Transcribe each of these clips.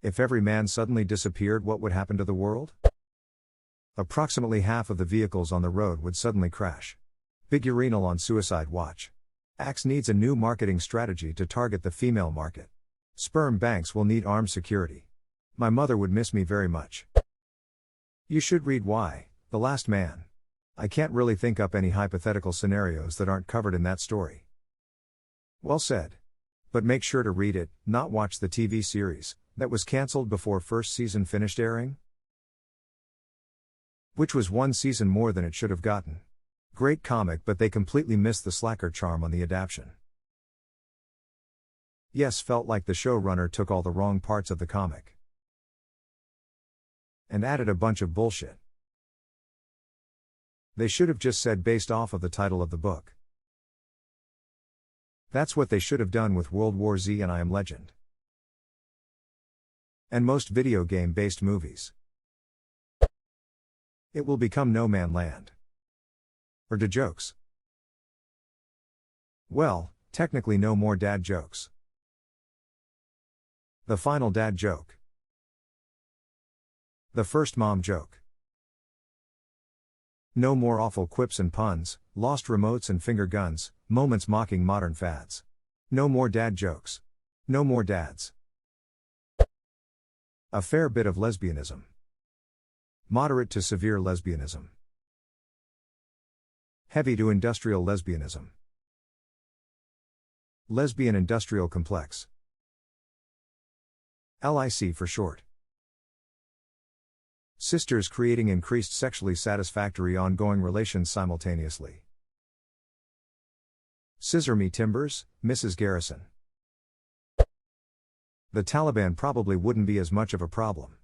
If every man suddenly disappeared, what would happen to the world? Approximately half of the vehicles on the road would suddenly crash. Big urinal on suicide watch. Axe needs a new marketing strategy to target the female market. Sperm banks will need armed security. My mother would miss me very much. You should read Why, The Last Man. I can't really think up any hypothetical scenarios that aren't covered in that story. Well said. But make sure to read it, not watch the TV series, that was cancelled before first season finished airing. Which was one season more than it should have gotten. Great comic, but they completely missed the slacker charm on the adaptation. Yes, felt like the showrunner took all the wrong parts of the comic and added a bunch of bullshit. They should have just said based off of the title of the book. That's what they should have done with World War Z and I Am Legend. And most video game based movies. It will become No Man Land. Or do jokes? Well, technically no more dad jokes. The final dad joke. The first mom joke. No more awful quips and puns, lost remotes and finger guns, moments mocking modern fads. No more dad jokes. No more dads. A fair bit of lesbianism. Moderate to severe lesbianism. Heavy to industrial lesbianism. Lesbian industrial complex. LIC for short. Sisters creating increased sexually satisfactory ongoing relations simultaneously. Scissor me timbers, Mrs. Garrison. The Taliban probably wouldn't be as much of a problem.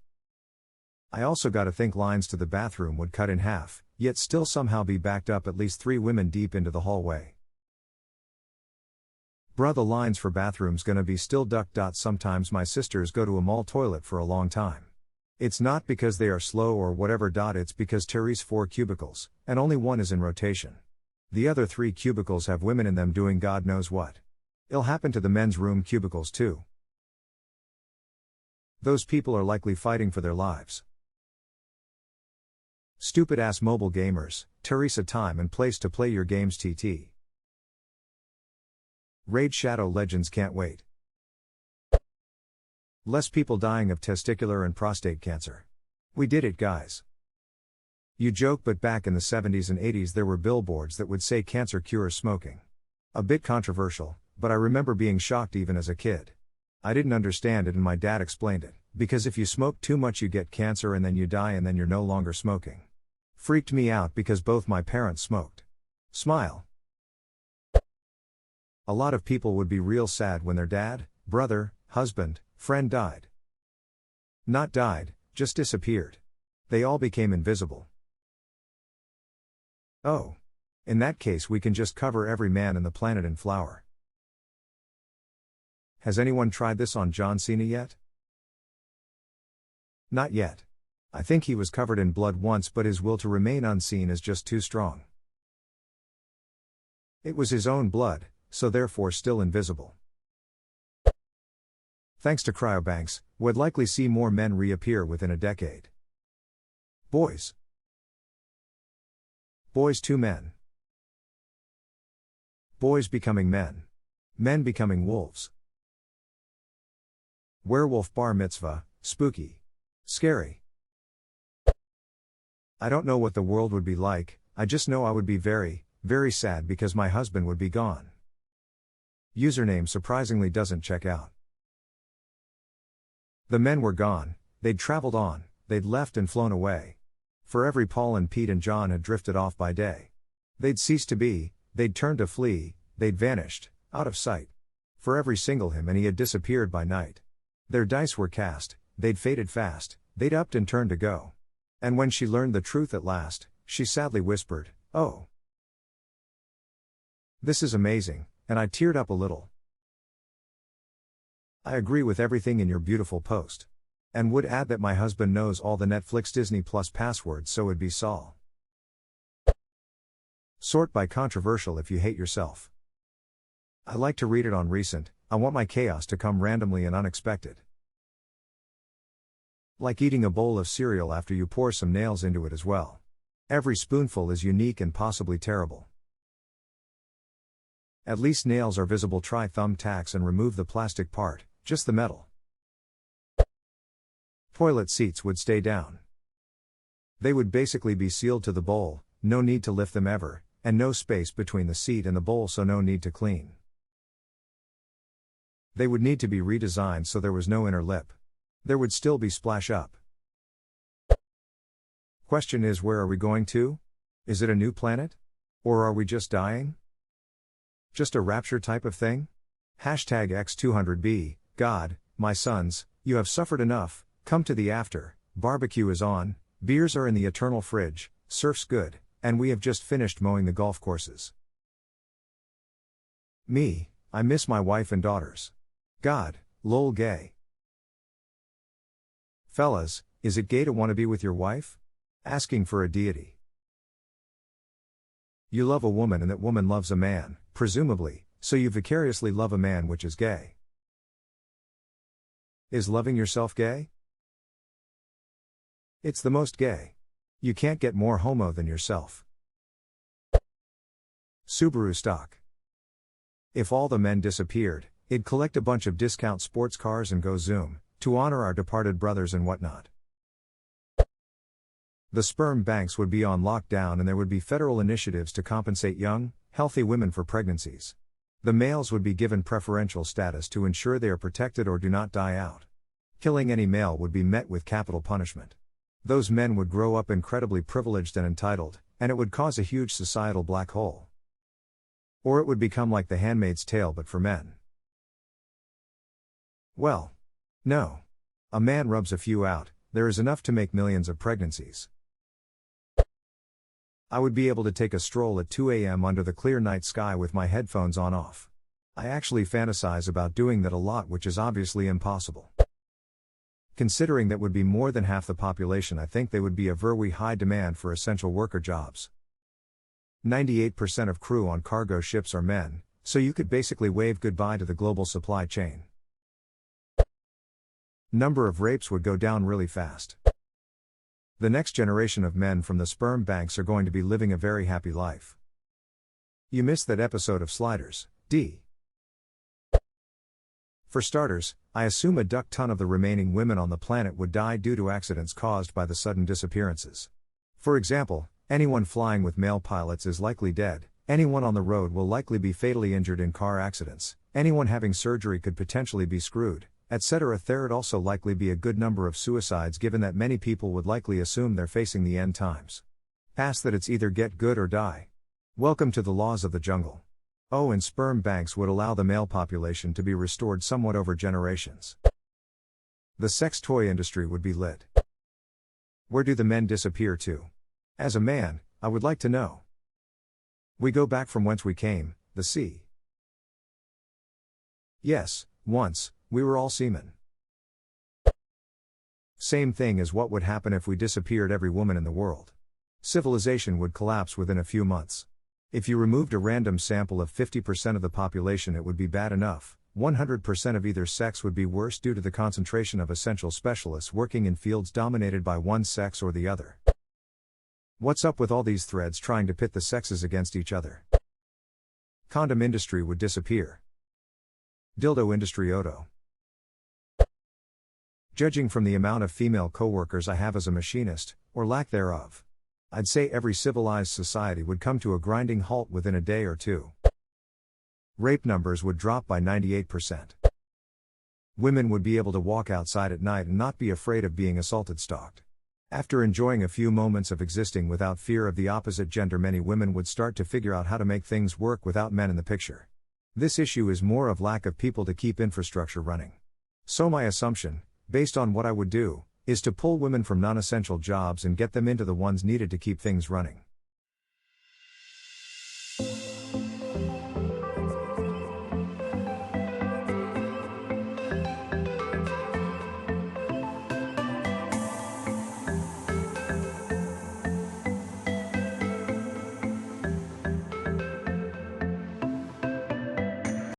I also gotta think lines to the bathroom would cut in half, yet still somehow be backed up at least 3 women deep into the hallway. Bruh, the lines for bathrooms gonna be still duck. Sometimes my sisters go to a mall toilet for a long time. It's not because they are slow or whatever. It's because Terry's 4 cubicles, and only one is in rotation. The other 3 cubicles have women in them doing God knows what. It'll happen to the men's room cubicles too. Those people are likely fighting for their lives. Stupid ass mobile gamers, Teresa, time and place to play your games TT. Raid Shadow Legends, can't wait. Less people dying of testicular and prostate cancer. We did it, guys. You joke, but back in the 70s and 80s there were billboards that would say cancer cures smoking. A bit controversial, but I remember being shocked even as a kid. I didn't understand it and my dad explained it, because if you smoke too much you get cancer and then you die and then you're no longer smoking. Freaked me out because both my parents smoked. Smile. A lot of people would be real sad when their dad, brother, husband, friend died. Not died, just disappeared. They all became invisible. Oh. In that case we can just cover every man in the planet in flour. Has anyone tried this on John Cena yet? Not yet. I think he was covered in blood once, but his will to remain unseen is just too strong. It was his own blood, so therefore still invisible. Thanks to cryobanks, we'd likely see more men reappear within a decade. Boys. Boys to men. Boys becoming men. Men becoming wolves. Werewolf bar mitzvah, spooky. Scary. I don't know what the world would be like, I just know I would be very, very sad because my husband would be gone. Username surprisingly doesn't check out. The men were gone, they'd traveled on, they'd left and flown away. For every Paul and Pete and John had drifted off by day. They'd ceased to be, they'd turned to flee, they'd vanished, out of sight. For every single him and he had disappeared by night. Their dice were cast, they'd faded fast, they'd upped and turned to go. And when she learned the truth at last, she sadly whispered, "Oh. This is amazing," and I teared up a little. I agree with everything in your beautiful post. And would add that my husband knows all the Netflix Disney Plus passwords, so it'd be Saul. Sort by controversial if you hate yourself. I like to read it on recent, I want my chaos to come randomly and unexpected. Like eating a bowl of cereal after you pour some nails into it as well. Every spoonful is unique and possibly terrible. At least nails are visible. Try thumbtacks and remove the plastic part, just the metal. Toilet seats would stay down. They would basically be sealed to the bowl, no need to lift them ever, and no space between the seat and the bowl, so no need to clean. They would need to be redesigned so there was no inner lip. There would still be splash up. Question is, where are we going to? Is it a new planet? Or are we just dying? Just a rapture type of thing? Hashtag X200B, God, my sons, you have suffered enough, come to the after, barbecue is on, beers are in the eternal fridge, surf's good, and we have just finished mowing the golf courses. Me, I miss my wife and daughters. God, lol gay. Fellas, is it gay to want to be with your wife? Asking for a deity. You love a woman and that woman loves a man, presumably, so you vicariously love a man, which is gay. Is loving yourself gay? It's the most gay. You can't get more homo than yourself. Subaru stock. If all the men disappeared, it'd collect a bunch of discount sports cars and go zoom, to honor our departed brothers and whatnot. The sperm banks would be on lockdown and there would be federal initiatives to compensate young, healthy women for pregnancies. The males would be given preferential status to ensure they are protected or do not die out. Killing any male would be met with capital punishment. Those men would grow up incredibly privileged and entitled, and it would cause a huge societal black hole. Or it would become like The Handmaid's Tale but for men. Well, no. A man rubs a few out, there is enough to make millions of pregnancies. I would be able to take a stroll at 2 a.m. under the clear night sky with my headphones on off. I actually fantasize about doing that a lot, which is obviously impossible. Considering that would be more than half the population, I think they would be a very high demand for essential worker jobs. 98% of crew on cargo ships are men, so you could basically wave goodbye to the global supply chain. Number of rapes would go down really fast. The next generation of men from the sperm banks are going to be living a very happy life. You missed that episode of Sliders, D. For starters, I assume a duck ton of the remaining women on the planet would die due to accidents caused by the sudden disappearances. For example, anyone flying with male pilots is likely dead, anyone on the road will likely be fatally injured in car accidents, anyone having surgery could potentially be screwed, etc. There'd also likely be a good number of suicides, given that many people would likely assume they're facing the end times. Past that, it's either get good or die. Welcome to the laws of the jungle. Oh, and sperm banks would allow the male population to be restored somewhat over generations. The sex toy industry would be lit. Where do the men disappear to? As a man, I would like to know. We go back from whence we came, the sea. Yes, once, we were all seamen. Same thing as what would happen if we disappeared every woman in the world. Civilization would collapse within a few months. If you removed a random sample of 50% of the population, it would be bad enough. 100% of either sex would be worse due to the concentration of essential specialists working in fields dominated by one sex or the other. What's up with all these threads trying to pit the sexes against each other? Condom industry would disappear. Dildo industry Odo. Judging from the amount of female coworkers I have as a machinist, or lack thereof, I'd say every civilized society would come to a grinding halt within a day or two. Rape numbers would drop by 98%. Women would be able to walk outside at night and not be afraid of being assaulted, stalked. After enjoying a few moments of existing without fear of the opposite gender, many women would start to figure out how to make things work without men in the picture. This issue is more of lack of people to keep infrastructure running. So my assumption, based on what I would do, is to pull women from non-essential jobs and get them into the ones needed to keep things running.